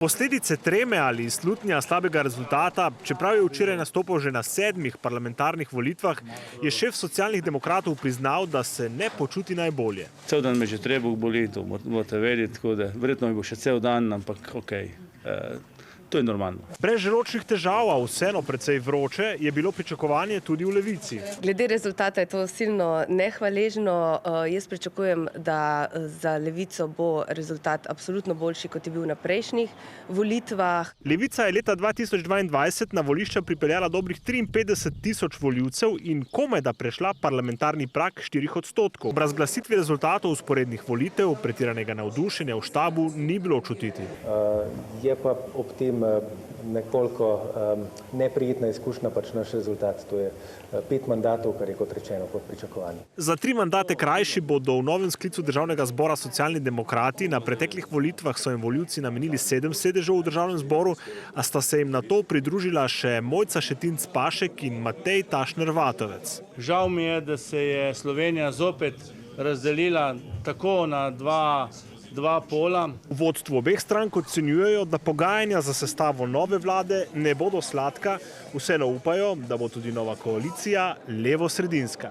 Posledice treme ali slutnja slabega rezultata, čeprav je včeraj nastopil že na 7 parlamentarnih volitvah, je šef socialnih demokratov priznal, da se ne počuti najbolje. Cel dan me že trebuh boli, to morate vedeti, tako da verjetno mi bo še cel dan, ampak okej. To je normalno. Brez želodčnih težav, a vseeno precej vroče, je bilo pričakovanje tudi v Levici. Glede rezultata je to silno nehvaležno. Jaz pričakujem, da za Levico bo rezultat absolutno boljši, kot je bil na prejšnjih volitvah. Levica je leta 2022 na volišča pripeljala dobrih 53.000 volivcev in komaj da prešla parlamentarni prag 4%. Ob razglasitvi rezultatov vzporednih volitev, pretiranega navdušenja v štabu ni bilo čutiti. Je pa ob tem nekoliko neprijetna izkušnja pač naš rezultat. To je 5 mandatov, kar je kot rečeno pod pričakovanjem. Za 3 mandate krajši bodo v novem sklicu Državnega zbora Socialni demokrati. Na preteklih volitvah so jim volivci namenili 7 sedežev v Državnem zboru, a sta se jim na to pridružila še Mojca Šetinc Pašek in Matej Tašner Vatovec. Žal mi je, da se je Slovenija zopet razdelila tako na dva pola. V vodstvu obeh strank ocenjujejo, da pogajanja za sestavo nove vlade ne bodo sladka, vseeno upajo, da bo tudi nova koalicija levo-sredinska.